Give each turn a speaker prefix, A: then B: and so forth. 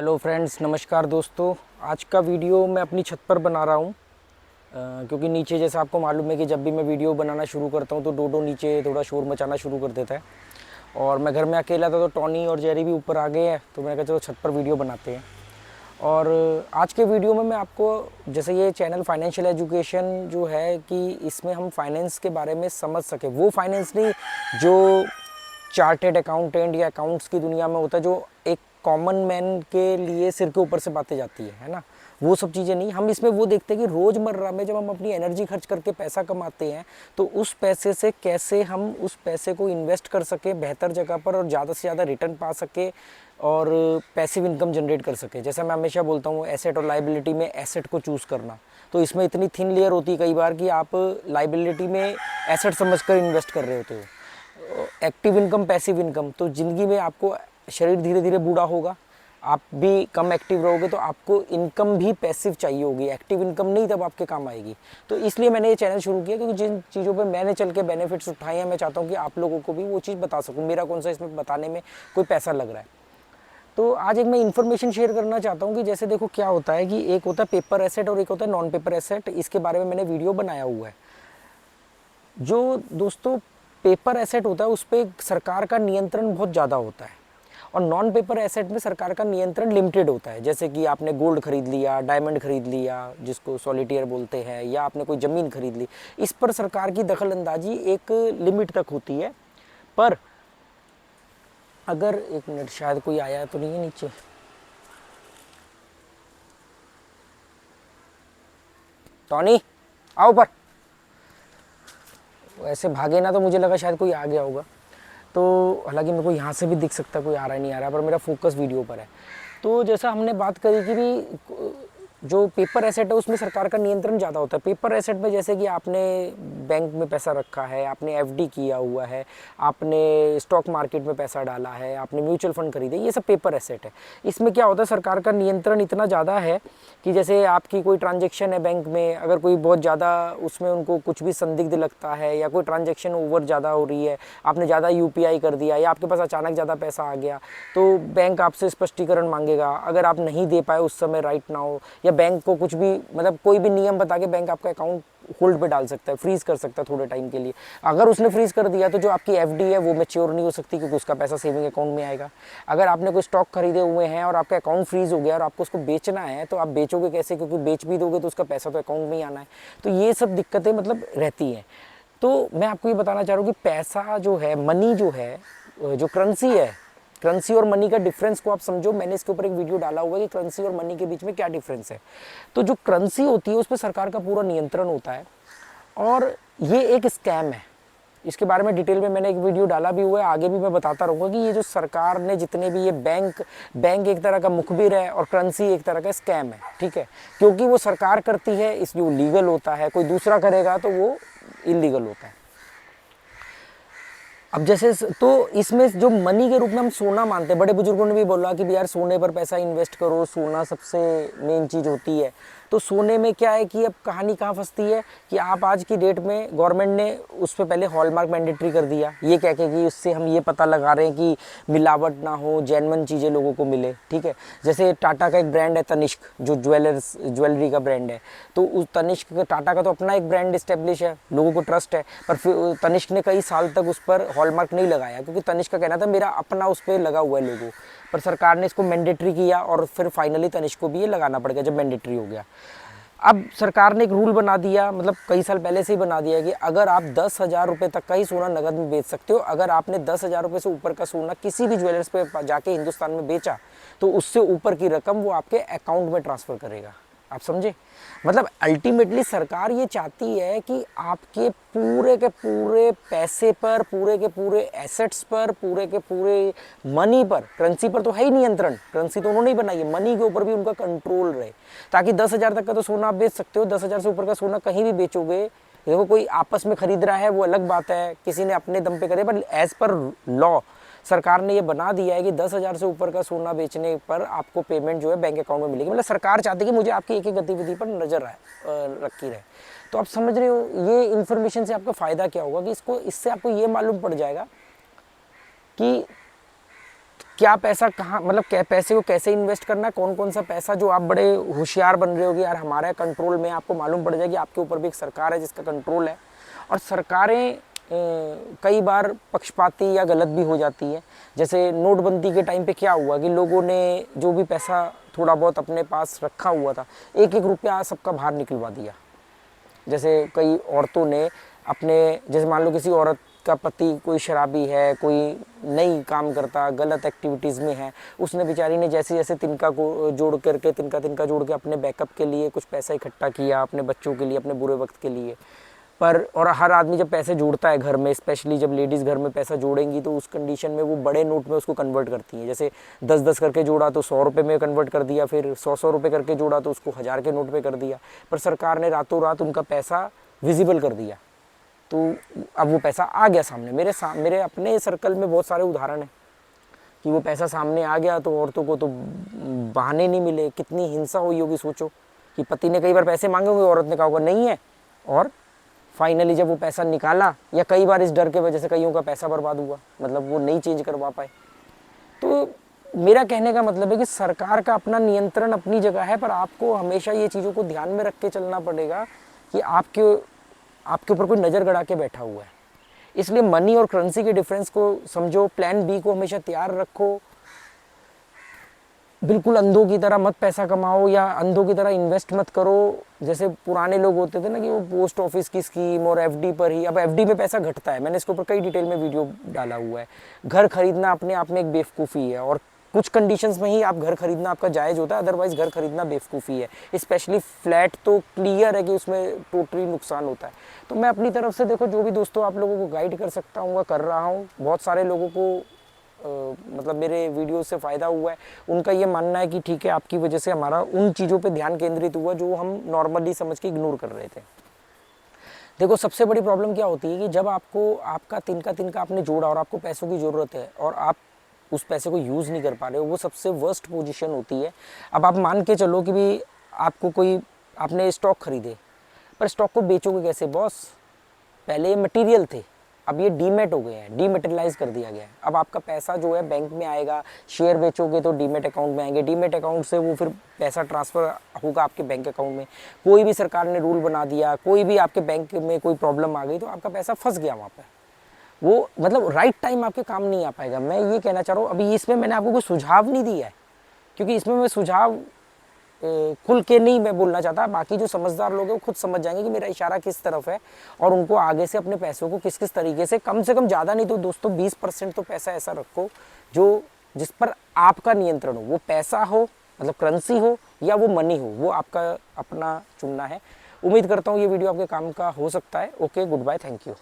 A: Hello friends, नमस्कार दोस्तों। आज का वीडियो मैं अपनी छत पर बना रहा हूँ क्योंकि नीचे जैसा आपको मालूम है कि जब भी मैं वीडियो बनाना शुरू करता हूँ तो डोडो नीचे थोड़ा शोर मचाना शुरू कर देता है। और मैं घर में अकेला था तो टॉनी और जेरी भी ऊपर आ गए हैं, तो मैंने कहा चलो छत पर वीडियो बनाते हैं। और आज के वीडियो में मैं आपको, जैसे ये चैनल फाइनेंशियल एजुकेशन जो है कि इसमें हम फाइनेंस के बारे में समझ सके, वो फाइनेंस नहीं जो चार्टेड अकाउंटेंट या अकाउंट्स की दुनिया में होता है, जो एक कॉमन मैन के लिए सिर के ऊपर से बातें जाती है ना, वो सब चीज़ें नहीं। हम इसमें वो देखते हैं कि रोज़मर्रा में जब हम अपनी एनर्जी खर्च करके पैसा कमाते हैं तो उस पैसे से कैसे हम उस पैसे को इन्वेस्ट कर सके बेहतर जगह पर और ज़्यादा से ज़्यादा रिटर्न पा सके और पैसिव इनकम जनरेट कर सके। जैसा मैं हमेशा बोलता हूँ, एसेट और लाइबिलिटी में एसेट को चूज़ करना, तो इसमें इतनी थिन लेयर होती है कई बार कि आप लाइबिलिटी में एसेट समझकर इन्वेस्ट कर रहे होते हो। एक्टिव इनकम, पैसिव इनकम, तो ज़िंदगी में आपको शरीर धीरे धीरे बूढ़ा होगा, आप भी कम एक्टिव रहोगे तो आपको इनकम भी पैसिव चाहिए होगी, एक्टिव इनकम नहीं तब आपके काम आएगी। तो इसलिए मैंने ये चैनल शुरू किया क्योंकि जिन चीज़ों पे मैंने चल के बेनिफिट्स उठाए हैं, मैं चाहता हूँ कि आप लोगों को भी वो चीज़ बता सकूँ। मेरा कौन सा इसमें बताने में कोई पैसा लग रहा है। तो आज एक मैं इन्फॉर्मेशन शेयर करना चाहता हूँ कि जैसे देखो क्या होता है कि एक होता है पेपर एसेट और एक होता है नॉन पेपर एसेट। इसके बारे में मैंने वीडियो बनाया हुआ है। जो दोस्तों पेपर एसेट होता है उस पर सरकार का नियंत्रण बहुत ज़्यादा होता है और नॉन पेपर एसेट में सरकार का नियंत्रण लिमिटेड होता है। जैसे कि आपने गोल्ड खरीद लिया, डायमंड खरीद लिया जिसको सॉलिटेयर बोलते हैं, या आपने कोई ज़मीन खरीद ली, इस पर सरकार की दखल अंदाजी एक लिमिट तक होती है। पर अगर, एक मिनट, शायद कोई आया तो नहीं है नीचे, टॉनी आओ पर। ऐसे भागे ना तो मुझे लगा शायद कोई आ गया होगा। तो हालांकि मेरे को यहाँ से भी दिख सकता है कोई आ रहा है नहीं आ रहा है, पर मेरा फोकस वीडियो पर है। तो जैसा हमने बात करी कि भी जो पेपर एसेट है उसमें सरकार का नियंत्रण ज़्यादा होता है। पेपर एसेट में जैसे कि आपने बैंक में पैसा रखा है, आपने एफडी किया हुआ है, आपने स्टॉक मार्केट में पैसा डाला है, आपने म्यूचुअल फंड खरीदे, ये सब पेपर एसेट है। इसमें क्या होता है, सरकार का नियंत्रण इतना ज़्यादा है कि जैसे आपकी कोई ट्रांजेक्शन है बैंक में, अगर कोई बहुत ज़्यादा उसमें उनको कुछ भी संदिग्ध लगता है या कोई ट्रांजेक्शन ओवर ज़्यादा हो रही है, आपने ज़्यादा यूपीआई कर दिया या आपके पास अचानक ज़्यादा पैसा आ गया, तो बैंक आपसे स्पष्टीकरण मांगेगा। अगर आप नहीं दे पाए उस समय राइट नाउ, या बैंक को कुछ भी, मतलब कोई भी नियम बता के बैंक आपका अकाउंट होल्ड पे डाल सकता है, फ्रीज कर सकता है थोड़े टाइम के लिए। अगर उसने फ्रीज कर दिया तो जो आपकी एफडी है वो मैच्योर नहीं हो सकती क्योंकि उसका पैसा सेविंग अकाउंट में आएगा। अगर आपने कोई स्टॉक खरीदे हुए हैं और आपका अकाउंट फ्रीज हो गया और आपको उसको बेचना है तो आप बेचोगे कैसे, क्योंकि बेच भी दोगे तो उसका पैसा तो अकाउंट में ही आना है। तो ये सब दिक्कतें मतलब रहती हैं। तो मैं आपको ये बताना चाह रहा हूँ कि पैसा जो है, मनी जो है, जो करेंसी है, करेंसी और मनी का डिफरेंस को आप समझो। मैंने इसके ऊपर एक वीडियो डाला हुआ है कि करेंसी और मनी के बीच में क्या डिफरेंस है। तो जो करेंसी होती है उस पर सरकार का पूरा नियंत्रण होता है और ये एक स्कैम है। इसके बारे में डिटेल में मैंने एक वीडियो डाला भी हुआ है, आगे भी मैं बताता रहूँगा कि ये जो सरकार ने जितने भी ये बैंक एक तरह का मुखबिर है और करेंसी एक तरह का स्कैम है, ठीक है। क्योंकि वो सरकार करती है इस जो लीगल होता है, कोई दूसरा करेगा तो वो इलीगल होता है। अब जैसे तो इसमें जो मनी के रूप में हम सोना मानते हैं, बड़े बुजुर्गों ने भी बोला कि यार सोने पर पैसा इन्वेस्ट करो, सोना सबसे मेन चीज़ होती है। तो सोने में क्या है कि अब कहानी कहाँ फंसती है कि आप आज की डेट में गवर्नमेंट ने उस पर पहले हॉलमार्क मैंडेटरी कर दिया, ये कह के कि उससे हम ये पता लगा रहे हैं कि मिलावट ना हो, जेन्युइन चीज़ें लोगों को मिले, ठीक है। जैसे टाटा का एक ब्रांड है तनिष्क, जो ज्वेलरी का ब्रांड है, तो उस तनिष्क का, टाटा का तो अपना एक ब्रांड इस्टेब्लिश है, लोगों को ट्रस्ट है, पर फिर तनिष्क ने कई साल तक उस पर हॉलमार्क नहीं लगाया क्योंकि तनिष्क का कहना था मेरा अपना उस पर लगा हुआ है लोगों। पर सरकार ने इसको मैंडेटरी किया और फिर फाइनली तनिष्क को भी ये लगाना पड़ गया जब मैंडेटरी हो गया। अब सरकार ने एक रूल बना दिया, मतलब कई साल पहले से ही बना दिया कि अगर आप 10,000 रुपये तक का ही सोना नगद में बेच सकते हो। अगर आपने 10,000 रुपये से ऊपर का सोना किसी भी ज्वेलर्स पे जाके हिंदुस्तान में बेचा तो उससे ऊपर की रकम वो आपके अकाउंट में ट्रांसफ़र करेगा। आप समझे, मतलब अल्टीमेटली सरकार ये चाहती है कि आपके पूरे के पूरे पैसे पर, पूरे के पूरे एसेट्स पर, पूरे के पूरे मनी पर, करेंसी पर तो है ही नियंत्रण, करेंसी तो उन्होंने ही बनाई है, मनी के ऊपर भी उनका कंट्रोल रहे, ताकि 10,000 तक का तो सोना आप बेच सकते हो। 10,000 से ऊपर का सोना कहीं भी बेचोगे, देखो कोई आपस में खरीद रहा है वो अलग बात है, किसी ने अपने दम पे करे, पर एज पर लॉ सरकार ने ये बना दिया है कि 10,000 से ऊपर का सोना बेचने पर आपको पेमेंट जो है बैंक अकाउंट में मिलेगी। मतलब सरकार चाहती है कि मुझे आपकी एक एक गतिविधि पर नजर रखी रहे। तो आप समझ रहे हो ये इन्फॉर्मेशन से आपका फ़ायदा क्या होगा कि इससे आपको ये मालूम पड़ जाएगा कि क्या पैसा कहाँ, मतलब क्या पैसे को कैसे इन्वेस्ट करना है, कौन कौन सा पैसा, जो आप बड़े होशियार बन रहे होगे यार हमारे कंट्रोल में, आपको मालूम पड़ जाएगी आपके ऊपर भी एक सरकार है जिसका कंट्रोल है। और सरकारें कई बार पक्षपाती या गलत भी हो जाती है। जैसे नोटबंदी के टाइम पे क्या हुआ कि लोगों ने जो भी पैसा थोड़ा बहुत अपने पास रखा हुआ था, एक एक रुपया सबका बाहर निकलवा दिया। जैसे कई औरतों ने अपने, जैसे मान लो किसी औरत का पति कोई शराबी है, कोई नहीं काम करता, गलत एक्टिविटीज़ में है, उसने बेचारी ने जैसे जैसे तिनका को जोड़ करके, तिनका तिनका जोड़ के अपने बैकअप के लिए कुछ पैसा इकट्ठा किया, अपने बच्चों के लिए, अपने बुरे वक्त के लिए। पर और हर आदमी जब पैसे जोड़ता है घर में, स्पेशली जब लेडीज़ घर में पैसा जोड़ेंगी, तो उस कंडीशन में वो बड़े नोट में उसको कन्वर्ट करती हैं। जैसे 10-10 करके जोड़ा तो 100 रुपये में कन्वर्ट कर दिया, फिर 100-100 रुपये करके जोड़ा तो उसको 1000 के नोट में कर दिया। पर सरकार ने रातों रात उनका पैसा विजिबल कर दिया, तो अब वो पैसा आ गया सामने। मेरे अपने सर्कल में बहुत सारे उदाहरण हैं कि वो पैसा सामने आ गया तो औरतों को तो बहाने नहीं मिले। कितनी हिंसा हुई होगी सोचो, कि पति ने कई बार पैसे मांगे होंगे, औरत ने कहा होगा नहीं है, और फाइनली जब वो पैसा निकाला, या कई बार इस डर के वजह से कईयों का पैसा बर्बाद हुआ, मतलब वो नहीं चेंज करवा पाए। तो मेरा कहने का मतलब है कि सरकार का अपना नियंत्रण अपनी जगह है, पर आपको हमेशा ये चीज़ों को ध्यान में रख के चलना पड़ेगा कि आपके ऊपर कोई नज़र गड़ा के बैठा हुआ है। इसलिए मनी और करेंसी के डिफरेंस को समझो, प्लान बी को हमेशा तैयार रखो। बिल्कुल अंधों की तरह मत पैसा कमाओ, या अंधों की तरह इन्वेस्ट मत करो। जैसे पुराने लोग होते थे ना कि वो पोस्ट ऑफिस की स्कीम और एफडी पर ही, अब एफडी में पैसा घटता है। मैंने इसके ऊपर कई डिटेल में वीडियो डाला हुआ है। घर खरीदना अपने आप में एक बेवकूफ़ी है, और कुछ कंडीशंस में ही आप घर खरीदना आपका जायज़ होता है, अदरवाइज़ घर खरीदना बेवकूफ़ी है। स्पेशली फ्लैट तो क्लियर है कि उसमें टोटली नुकसान होता है। तो मैं अपनी तरफ से देखो जो भी दोस्तों आप लोगों को गाइड कर सकता हूँ वह कर रहा हूँ। बहुत सारे लोगों को मतलब मेरे वीडियो से फ़ायदा हुआ है। उनका ये मानना है कि ठीक है, आपकी वजह से हमारा उन चीज़ों पे ध्यान केंद्रित हुआ जो हम नॉर्मली समझ के इग्नोर कर रहे थे। देखो सबसे बड़ी प्रॉब्लम क्या होती है कि जब आपको आपका तिनका तिनका आपने जोड़ा और आपको पैसों की ज़रूरत है और आप उस पैसे को यूज़ नहीं कर पा रहे हो, वो सबसे वर्स्ट पोजीशन होती है। अब आप मान के चलो कि भी आपको कोई, आपने स्टॉक खरीदे, पर स्टॉक को बेचोगे कैसे बॉस? पहले ये मटेरियल थे, अब ये डीमेट हो गए हैं, डीमेटेरियलाइज कर दिया गया है। अब आपका पैसा जो है बैंक में आएगा, शेयर बेचोगे तो डीमेट अकाउंट में आएंगे, डीमेट अकाउंट से वो फिर पैसा ट्रांसफ़र होगा आपके बैंक अकाउंट में। कोई भी सरकार ने रूल बना दिया, कोई भी आपके बैंक में कोई प्रॉब्लम आ गई तो आपका पैसा फंस गया वहाँ पर। वो मतलब राइट टाइम आपके काम नहीं आ पाएगा। मैं ये कहना चाह रहा हूँ, अभी इसमें मैंने आपको कोई सुझाव नहीं दिया है, क्योंकि इसमें मैं सुझाव खुल के नहीं मैं बोलना चाहता। बाकी जो समझदार लोग हैं वो खुद समझ जाएंगे कि मेरा इशारा किस तरफ है, और उनको आगे से अपने पैसों को किस किस तरीके से कम ज़्यादा नहीं तो दोस्तों 20% तो पैसा ऐसा रखो जो जिस पर आपका नियंत्रण हो। वो पैसा हो, मतलब करेंसी हो, या वो मनी हो, वो आपका अपना चुनना है। उम्मीद करता हूँ ये वीडियो आपके काम का हो सकता है। Okay, goodbye, thank you.